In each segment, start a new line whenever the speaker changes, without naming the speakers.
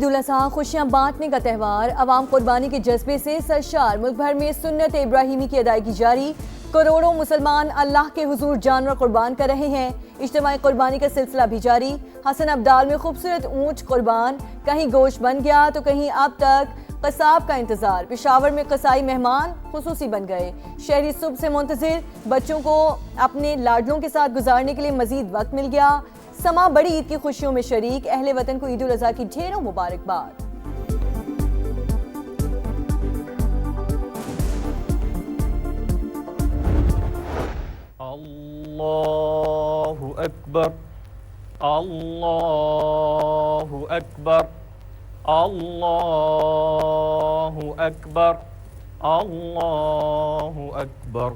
عید الاضحیٰ خوشیاں بانٹنے کا تہوار، عوام قربانی کے جذبے سے سرشار، ملک بھر میں سنت ابراہیمی کی ادائیگی جاری، کروڑوں مسلمان اللہ کے حضور جانور قربان کر رہے ہیں۔ اجتماعی قربانی کا سلسلہ بھی جاری، حسن ابدال میں خوبصورت اونٹ قربان، کہیں گوشت بن گیا تو کہیں اب تک قصاب کا انتظار۔ پشاور میں قصائی مہمان خصوصی بن گئے، شہری صبح سے منتظر، بچوں کو اپنے لاڈلوں کے ساتھ گزارنے کے لیے مزید وقت مل گیا۔ سما بڑی عید کی خوشیوں میں شریک، اہل وطن کو عید الاضحیٰ کی ڈھیروں مبارکباد۔
اللہ اکبر، اللہ اکبر، اللہ اکبر، اللہ اکبر۔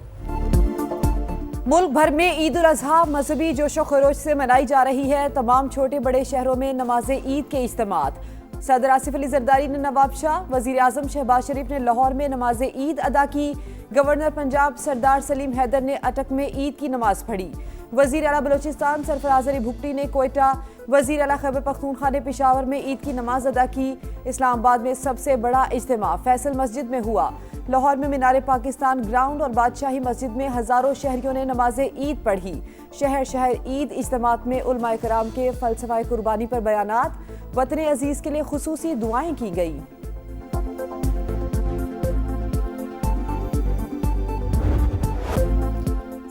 ملک بھر میں عید الاضحیٰ مذہبی جوش و خروش سے منائی جا رہی ہے۔ تمام چھوٹے بڑے شہروں میں نماز عید کے اجتماعات۔ صدر آصف علی زرداری نے نواب شاہ، وزیر اعظم شہباز شریف نے لاہور میں نماز عید ادا کی۔ گورنر پنجاب سردار سلیم حیدر نے اٹک میں عید کی نماز پڑھی۔ وزیر اعلیٰ بلوچستان سرفراز علی بھٹی نے کوئٹہ، وزیر اعلیٰ خیبر پختونخوا نے پشاور میں عید کی نماز ادا کی۔ اسلام آباد میں سب سے بڑا اجتماع فیصل مسجد میں ہوا۔ لاہور میں مینار پاکستان گراؤنڈ اور بادشاہی مسجد میں ہزاروں شہریوں نے نماز عید پڑھی۔ شہر شہر عید اجتماعات میں علماء کرام کے فلسفہ قربانی پر بیانات، وطن عزیز کے لیے خصوصی دعائیں کی گئیں۔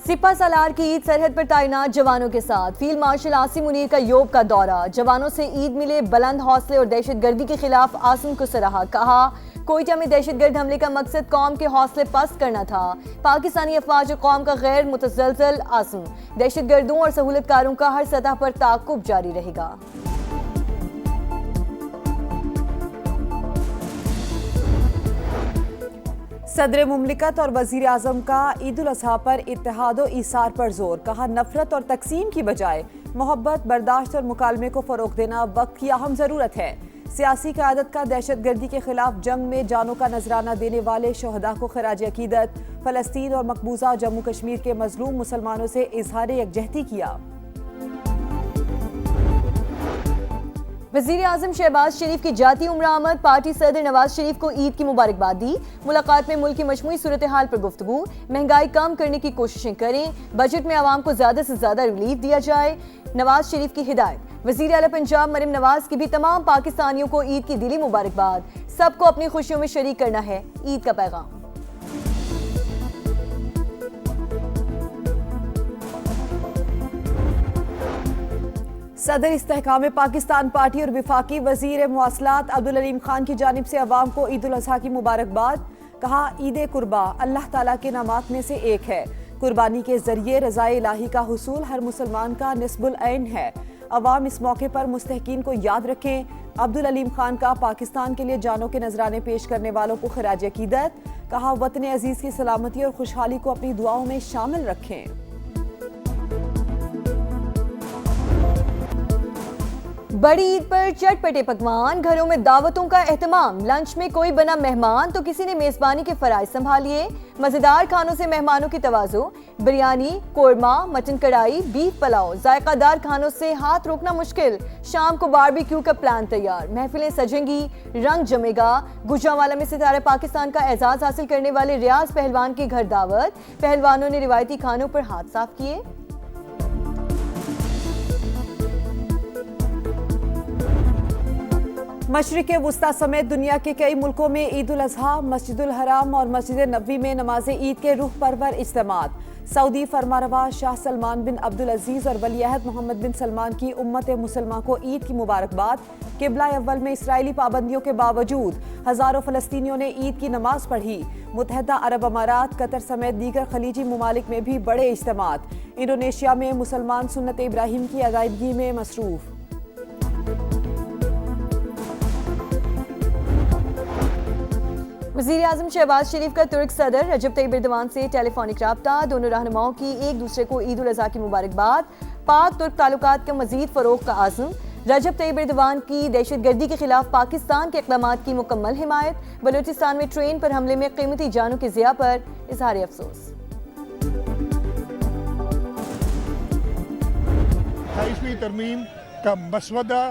سپہ سالار کی عید سرحد پر تعینات جوانوں کے ساتھ، فیلڈ مارشل عاصم منیر کا یوب کا دورہ۔ جوانوں سے عید ملے، بلند حوصلے اور دہشت گردی کے خلاف عاصم کو سراہا، کہا کوئٹہ میں دہشت گرد حملے کا مقصد قوم کے حوصلے پست کرنا تھا۔ پاکستانی افواج اور قوم کا غیر متزلزل عزم، دہشت گردوں اور سہولت کاروں کا ہر سطح پر تعاقب جاری رہے گا۔
صدر مملکت اور وزیر اعظم کا عید الاضحیٰ پر اتحاد و ایثار پر زور، کہا نفرت اور تقسیم کی بجائے محبت، برداشت اور مکالمے کو فروغ دینا وقت کی اہم ضرورت ہے۔ سیاسی قیادت کا دہشت گردی کے خلاف جنگ میں جانوں کا نذرانہ دینے والے شہداء کو خراج عقیدت۔ فلسطین اور مقبوضہ جموں کشمیر کے مظلوم مسلمانوں سے اظہار یکجہتی کیا۔
وزیر اعظم شہباز شریف کی جاتی عمرہ آمد، پارٹی صدر نواز شریف کو عید کی مبارکباد دی۔ ملاقات میں ملک کی مجموعی صورتحال پر گفتگو، مہنگائی کم کرنے کی کوششیں کریں، بجٹ میں عوام کو زیادہ سے زیادہ ریلیف دیا جائے، نواز شریف کی ہدایت۔ وزیر اعلیٰ پنجاب مریم نواز کی بھی تمام پاکستانیوں کو عید کی دلی مبارکباد، سب کو اپنی خوشیوں میں شریک کرنا ہے، عید کا پیغام۔
صدر استحکام پاکستان پارٹی اور وفاقی وزیر مواصلات عبدالعلیم خان کی جانب سے عوام کو عید الاضحیٰ کی مبارکباد، کہا عید قربا اللہ تعالیٰ کے انعامات میں سے ایک ہے، قربانی کے ذریعے رضا الہی کا حصول ہر مسلمان کا نصب العین ہے، عوام اس موقع پر مستحقین کو یاد رکھیں۔ عبدالعلیم خان کا پاکستان کے لیے جانوں کے نذرانے پیش کرنے والوں کو خراج عقیدت، کہا وطن عزیز کی سلامتی اور خوشحالی کو اپنی دعاؤں میں شامل رکھیں۔
بڑی عید پر چٹ پٹے پکوان، گھروں میں دعوتوں کا اہتمام، لنچ میں کوئی بنا مہمان تو کسی نے میزبانی کے فرائض سنبھالیے، مزیدار کھانوں سے مہمانوں کی توازو، بریانی، قورمہ، مٹن کڑھائی، بیف پلاؤ، ذائقہ دار کھانوں سے ہاتھ روکنا مشکل، شام کو باربیکیو کا پلان تیار، محفلیں سجیں گی، رنگ جمے گا۔ گوجرانوالہ میں ستارہ پاکستان کا اعزاز حاصل کرنے والے ریاض پہلوان کے گھر دعوت، پہلوانوں نے روایتی کھانوں پر ہاتھ صاف کیے۔
مشرق وسطی سمیت دنیا کے کئی ملکوں میں عید الاضحیٰ، مسجد الحرام اور مسجد نبوی میں نماز عید کے روح پرور اجتماعات۔ سعودی فرمانروا شاہ سلمان بن عبدالعزیز اور ولی عہد محمد بن سلمان کی امت مسلمہ کو عید کی مبارکباد۔ قبلہ اول میں اسرائیلی پابندیوں کے باوجود ہزاروں فلسطینیوں نے عید کی نماز پڑھی۔ متحدہ عرب امارات، قطر سمیت دیگر خلیجی ممالک میں بھی بڑے اجتماعات۔ انڈونیشیا میں مسلمان سنت ابراہیم کی ادائیگی میں مصروف۔
وزیر اعظم شہباز شریف کا ترک صدر رجب طیب ایردوان سے ٹیلی فونک رابطہ، دونوں رہنماؤں کی ایک دوسرے کو عید الاضحیٰ کی مبارکباد، پاک ترک تعلقات کے مزید فروغ کا عزم۔ رجب طیب ایردوان کی دہشت گردی کے خلاف پاکستان کے اقدامات کی مکمل حمایت، بلوچستان میں ٹرین پر حملے میں قیمتی جانوں کے ضیاع پر اظہار افسوس۔
28ویں ترمیم کا مسودہ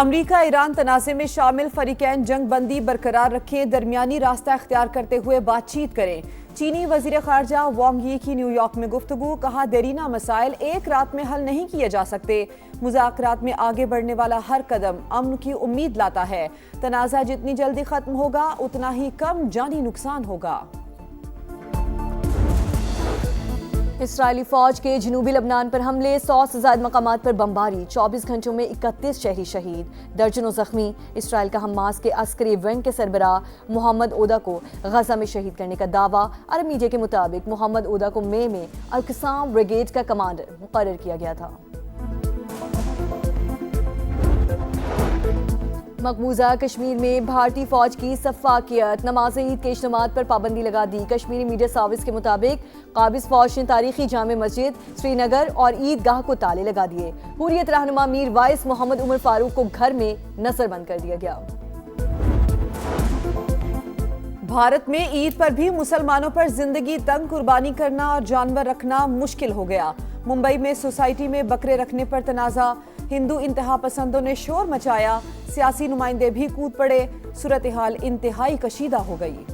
امریکہ ایران تنازع میں شامل فریقین جنگ بندی برقرار رکھیں، درمیانی راستہ اختیار کرتے ہوئے بات چیت کریں۔ چینی وزیر خارجہ وانگ یی کی نیو یارک میں گفتگو، کہا دیرینہ مسائل ایک رات میں حل نہیں کیے جا سکتے، مذاکرات میں آگے بڑھنے والا ہر قدم امن کی امید لاتا ہے، تنازع جتنی جلدی ختم ہوگا اتنا ہی کم جانی نقصان ہوگا۔
اسرائیلی فوج کے جنوبی لبنان پر حملے، 100 سے زائد مقامات پر بمباری، 24 گھنٹوں میں 31 شہری شہید، درجنوں زخمی۔ اسرائیل کا حماس کے عسکری ونگ کے سربراہ محمد اودا کو غزہ میں شہید کرنے کا دعویٰ۔ عرب میڈیا کے مطابق محمد اودا کو مئی میں القسام بریگیڈ کا کمانڈر مقرر کیا گیا تھا۔ مقبوضہ کشمیر میں بھارتی فوج کی سفاکیت، نماز عید کے اجتماعات پر پابندی لگا دی۔ کشمیری میڈیا سروس کے مطابق قابض فوج نے تاریخی جامع مسجد سری نگر اور عیدگاہ کو تالے لگا دیے۔ حریت رہنما میر وائس محمد عمر فاروق کو گھر میں نظر بند کر دیا گیا۔
بھارت میں عید پر بھی مسلمانوں پر زندگی تنگ، قربانی کرنا اور جانور رکھنا مشکل ہو گیا۔ ممبئی میں سوسائٹی میں بکرے رکھنے پر تنازع، ہندو انتہا پسندوں نے شور مچایا، سیاسی نمائندے بھی کود پڑے، صورتحال انتہائی کشیدہ ہو گئی۔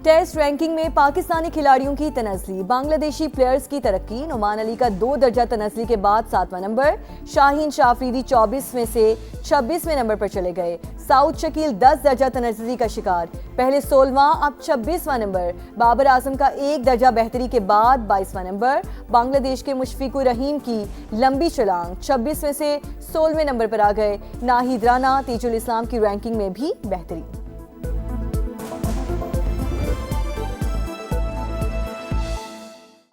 ٹیسٹ رینکنگ میں پاکستانی کھلاڑیوں کی تنزلی، بنگلہ دیشی پلیئرز کی ترقی، نعمان علی کا 2 درجہ تنزلی کے بعد 7واں نمبر، شاہین شافریدی 24 میں سے 26ویں نمبر پر چلے گئے، سعود شکیل 10 درجہ تنزلی کا شکار، پہلے 16واں اب 26واں نمبر، بابر اعظم کا 1 درجہ بہتری کے بعد 22واں نمبر، بنگلہ دیش کے مشفق الرحیم کی لمبی چھلانگ 26 میں سے 16ویں نمبر پر آ گئے، ناہید رانا تیج الاسلام کی رینکنگ میں بھی بہتری۔